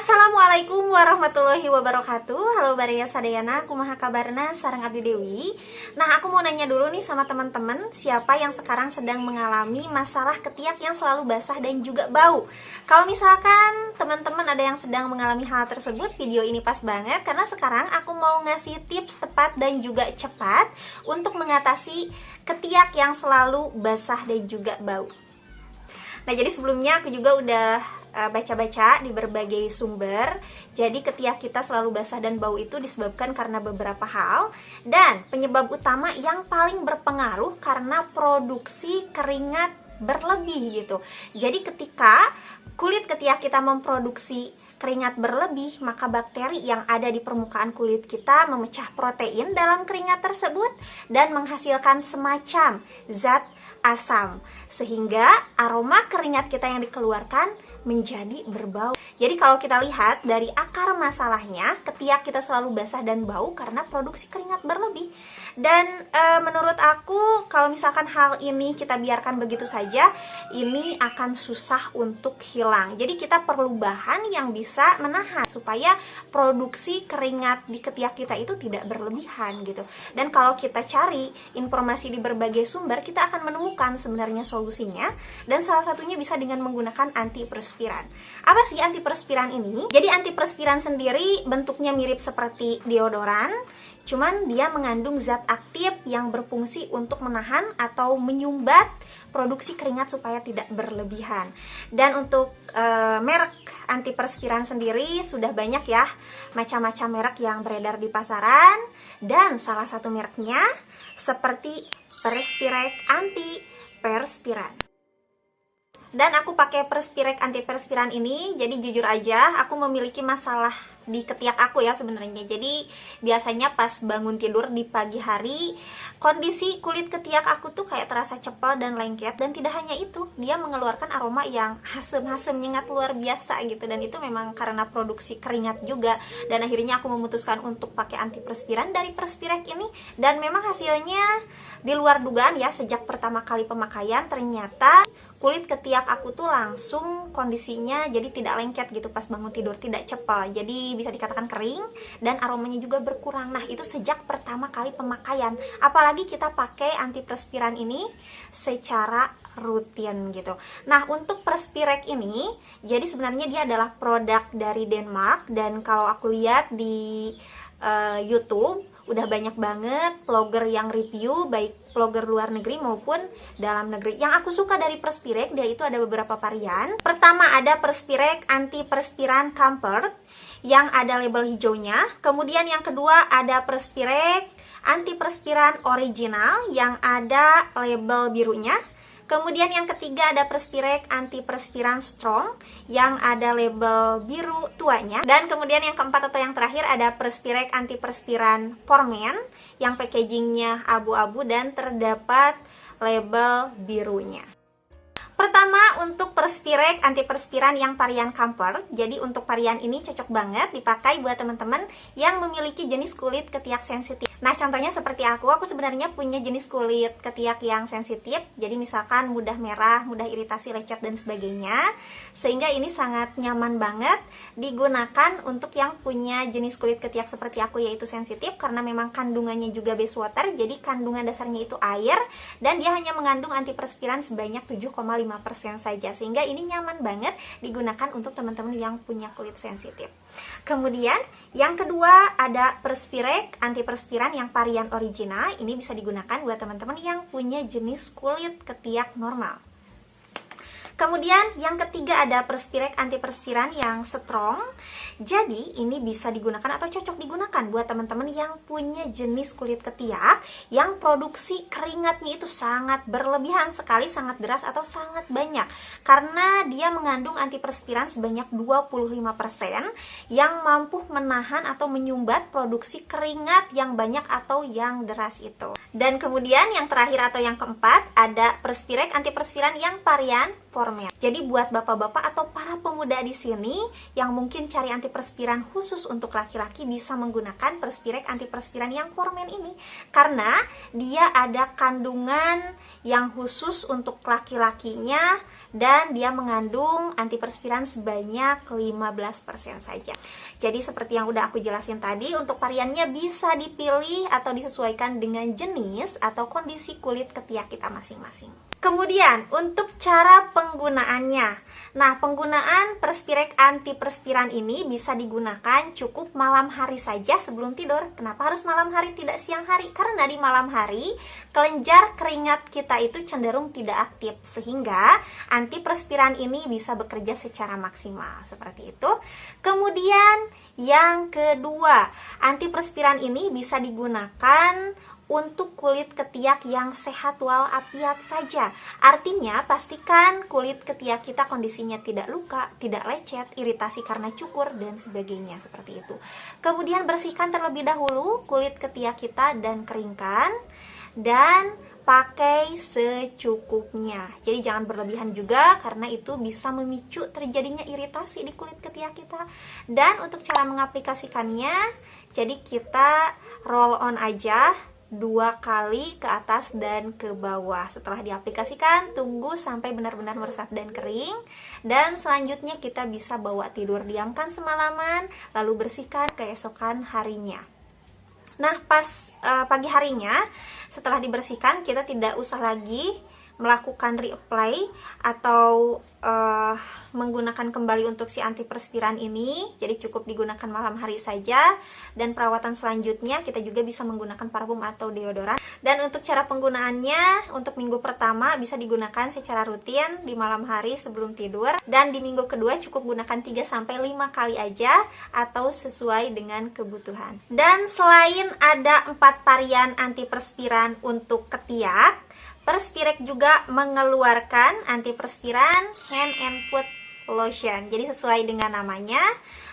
Assalamualaikum warahmatullahi wabarakatuh. Halo Baria Sadayana, kumaha kabarna sareng Abdi Dewi. Nah, aku mau nanya dulu nih sama teman-teman, siapa yang sekarang sedang mengalami masalah ketiak yang selalu basah dan juga bau? Kalau misalkan teman-teman ada yang sedang mengalami hal tersebut, video ini pas banget karena sekarang aku mau ngasih tips tepat dan juga cepat untuk mengatasi ketiak yang selalu basah dan juga bau. Nah, jadi sebelumnya aku juga udah baca-baca di berbagai sumber. Jadi ketiak kita selalu basah dan bau itu disebabkan karena beberapa hal. Dan penyebab utama yang paling berpengaruh karena produksi keringat berlebih gitu. Jadi ketika kulit ketiak kita memproduksi keringat berlebih, maka bakteri yang ada di permukaan kulit kita memecah protein dalam keringat tersebut dan menghasilkan semacam zat asam, sehingga aroma keringat kita yang dikeluarkan menjadi berbau. Jadi kalau kita lihat dari akar masalahnya, ketiak kita selalu basah dan bau karena produksi keringat berlebih. Dan menurut aku kalau misalkan hal ini kita biarkan begitu saja, ini akan susah untuk hilang. Jadi kita perlu bahan yang bisa menahan supaya produksi keringat di ketiak kita itu tidak berlebihan gitu. Dan kalau kita cari informasi di berbagai sumber, kita akan menemukan sebenarnya solusinya, dan salah satunya bisa dengan menggunakan antiperspiran. Apa sih antiperspiran ini? Jadi antiperspiran sendiri bentuknya mirip seperti deodoran, cuman dia mengandung zat aktif yang berfungsi untuk menahan atau menyumbat produksi keringat supaya tidak berlebihan. Dan untuk merek antiperspiran sendiri sudah banyak ya, macam-macam merek yang beredar di pasaran, dan salah satu mereknya seperti Perspirek Antiperspiran. Dan aku pakai Perspirek Antiperspiran ini, jadi jujur aja aku memiliki masalah di ketiak aku ya sebenarnya. Jadi biasanya pas bangun tidur di pagi hari, kondisi kulit ketiak aku tuh kayak terasa cepel dan lengket. Dan tidak hanya itu, dia mengeluarkan aroma yang asem-asem nyengat luar biasa gitu. Dan itu memang karena produksi keringat juga. Dan akhirnya aku memutuskan untuk pakai antiperspiran dari Perspirek ini. Dan memang hasilnya di luar dugaan ya, sejak pertama kali pemakaian ternyata kulit ketiak aku tuh langsung kondisinya jadi tidak lengket gitu pas bangun tidur, tidak cepel. Jadi bisa dikatakan kering dan aromanya juga berkurang. Nah, itu sejak pertama kali pemakaian. Apalagi kita pakai antiperspiran ini secara rutin gitu. Nah, untuk Perspirek ini, jadi sebenarnya dia adalah produk dari Denmark. Dan kalau aku lihat di YouTube, udah banyak banget vlogger yang review, baik vlogger luar negeri maupun dalam negeri. Yang aku suka dari Perspirek, dia itu ada beberapa varian. Pertama ada Perspirek Antiperspiran Comfort yang ada label hijaunya. Kemudian yang kedua ada Perspirek Antiperspiran Original yang ada label birunya. Kemudian yang ketiga ada Perspirek Antiperspiran Strong yang ada label biru tuanya. Dan kemudian yang keempat atau yang terakhir ada Perspirek Antiperspiran For Men yang packagingnya abu-abu dan terdapat label birunya. Pertama untuk Perspirek Antiperspiran yang varian Comfort. Jadi untuk varian ini cocok banget dipakai buat teman-teman yang memiliki jenis kulit ketiak sensitif. Nah, contohnya seperti aku sebenarnya punya jenis kulit ketiak yang sensitif. Jadi misalkan mudah merah, mudah iritasi, lecet dan sebagainya. Sehingga ini sangat nyaman banget digunakan untuk yang punya jenis kulit ketiak seperti aku, yaitu sensitif, karena memang kandungannya juga base water. Jadi kandungan dasarnya itu air dan dia hanya mengandung antiperspiran sebanyak 7,5% saja, sehingga ini nyaman banget digunakan untuk teman-teman yang punya kulit sensitif. Kemudian yang kedua ada Perspirek Antiperspiran yang varian original. Ini bisa digunakan buat teman-teman yang punya jenis kulit ketiak normal. Kemudian yang ketiga ada Perspirek Antiperspiran yang strong. Jadi ini bisa digunakan atau cocok digunakan buat teman-teman yang punya jenis kulit ketiak yang produksi keringatnya itu sangat berlebihan sekali, sangat deras atau sangat banyak. Karena dia mengandung antiperspiran sebanyak 25% yang mampu menahan atau menyumbat produksi keringat yang banyak atau yang deras itu. Dan kemudian yang terakhir atau yang keempat ada Perspirek Antiperspiran yang varian For Men. Jadi buat bapak-bapak atau para pemuda di sini yang mungkin cari antiperspiran khusus untuk laki-laki, bisa menggunakan Perspirek Antiperspiran yang For Men ini, karena dia ada kandungan yang khusus untuk laki-lakinya dan dia mengandung antiperspiran sebanyak 15% saja. Jadi seperti yang udah aku jelasin tadi, untuk variannya bisa dipilih atau disesuaikan dengan jenis atau kondisi kulit ketiak kita masing-masing. Kemudian untuk cara penggunaannya. Nah, penggunaan Perspirek antiperspiran ini bisa digunakan cukup malam hari saja sebelum tidur. Kenapa harus malam hari, tidak siang hari? Karena di malam hari kelenjar keringat kita itu cenderung tidak aktif, sehingga antiperspiran ini bisa bekerja secara maksimal seperti itu. Kemudian yang kedua, antiperspiran ini bisa digunakan untuk kulit ketiak yang sehat walafiat saja. Artinya pastikan kulit ketiak kita kondisinya tidak luka, tidak lecet, iritasi karena cukur dan sebagainya seperti itu. Kemudian bersihkan terlebih dahulu kulit ketiak kita dan keringkan, dan pakai secukupnya. Jadi jangan berlebihan juga karena itu bisa memicu terjadinya iritasi di kulit ketiak kita. Dan untuk cara mengaplikasikannya, jadi kita roll on aja 2 kali ke atas dan ke bawah. Setelah diaplikasikan, tunggu sampai benar-benar meresap dan kering. Dan selanjutnya kita bisa bawa tidur, diamkan semalaman, lalu bersihkan keesokan harinya. Nah, pas pagi harinya, setelah dibersihkan, kita tidak usah lagi melakukan reapply atau menggunakan kembali untuk si antiperspiran ini. Jadi cukup digunakan malam hari saja. Dan perawatan selanjutnya kita juga bisa menggunakan parfum atau deodoran. Dan untuk cara penggunaannya, untuk minggu pertama bisa digunakan secara rutin di malam hari sebelum tidur, dan di minggu kedua cukup gunakan 3-5 kali aja atau sesuai dengan kebutuhan. Dan selain ada 4 varian antiperspiran untuk ketiak, Perspirek juga mengeluarkan antiperspiran hand and foot lotion. Jadi sesuai dengan namanya,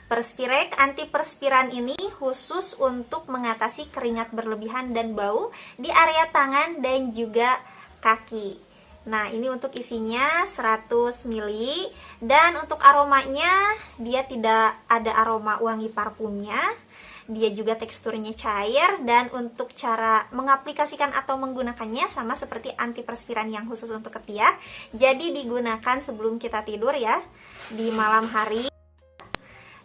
Perspirek antiperspiran ini khusus untuk mengatasi keringat berlebihan dan bau di area tangan dan juga kaki. Nah, ini untuk isinya 100 ml, dan untuk aromanya dia tidak ada aroma wangi parfumnya. Dia juga teksturnya cair, dan untuk cara mengaplikasikan atau menggunakannya sama seperti antiperspiran yang khusus untuk ketiak. Jadi digunakan sebelum kita tidur ya, di malam hari.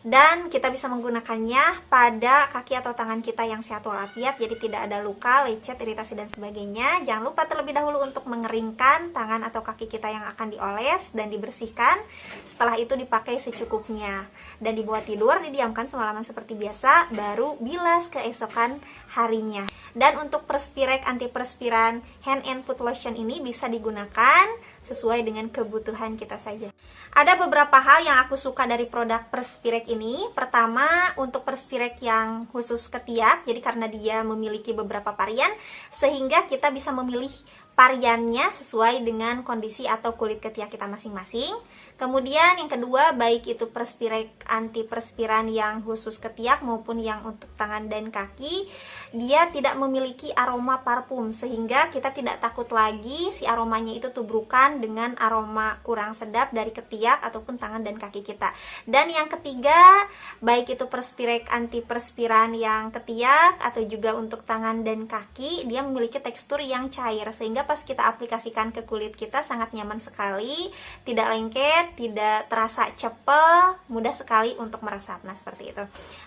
Dan kita bisa menggunakannya pada kaki atau tangan kita yang sehat walafiat, jadi tidak ada luka, lecet, iritasi dan sebagainya. Jangan lupa terlebih dahulu untuk mengeringkan tangan atau kaki kita yang akan dioles dan dibersihkan. Setelah itu dipakai secukupnya dan dibawa tidur, didiamkan semalaman seperti biasa, baru bilas keesokan harinya. Dan untuk Perspirek antiperspiran hand and foot lotion ini bisa digunakan sesuai dengan kebutuhan kita saja. Ada beberapa hal yang aku suka dari produk Perspirek ini. Pertama, untuk Perspirek yang khusus ketiak, jadi karena dia memiliki beberapa varian, sehingga kita bisa memilih variannya sesuai dengan kondisi atau kulit ketiak kita masing-masing. Kemudian yang kedua, baik itu Perspirek antiperspiran yang khusus ketiak maupun yang untuk tangan dan kaki, dia tidak memiliki aroma parfum, sehingga kita tidak takut lagi si aromanya itu tubrukan dengan aroma kurang sedap dari ketiak ataupun tangan dan kaki kita. Dan yang ketiga, baik itu Perspirek antiperspiran yang ketiak atau juga untuk tangan dan kaki, dia memiliki tekstur yang cair, sehingga pas kita aplikasikan ke kulit kita sangat nyaman sekali, tidak lengket, tidak terasa cepel, mudah sekali untuk meresap. Nah, seperti itu.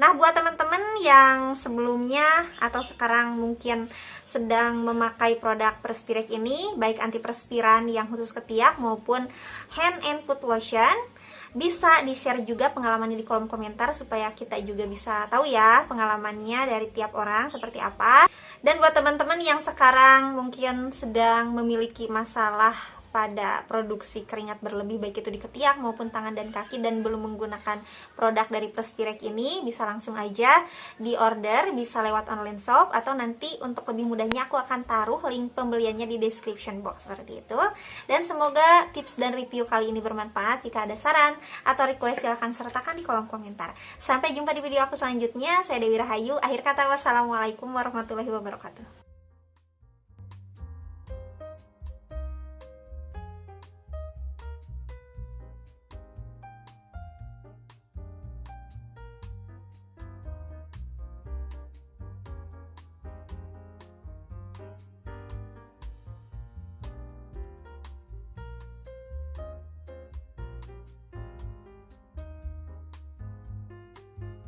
Nah, buat teman-teman yang sebelumnya atau sekarang mungkin sedang memakai produk Perspirek ini, baik antiperspiran yang khusus ketiak maupun hand and foot lotion, bisa di-share juga pengalamannya di kolom komentar supaya kita juga bisa tahu ya pengalamannya dari tiap orang seperti apa. Dan buat teman-teman yang sekarang mungkin sedang memiliki masalah pada produksi keringat berlebih baik itu di ketiak maupun tangan dan kaki dan belum menggunakan produk dari Perspirek ini, bisa langsung aja di order, bisa lewat online shop, atau nanti untuk lebih mudahnya aku akan taruh link pembeliannya di description box seperti itu. Dan semoga tips dan review kali ini bermanfaat. Jika ada saran atau request silahkan sertakan di kolom komentar. Sampai jumpa di video aku selanjutnya. Saya Dewi Rahayu, akhir kata wassalamualaikum warahmatullahi wabarakatuh.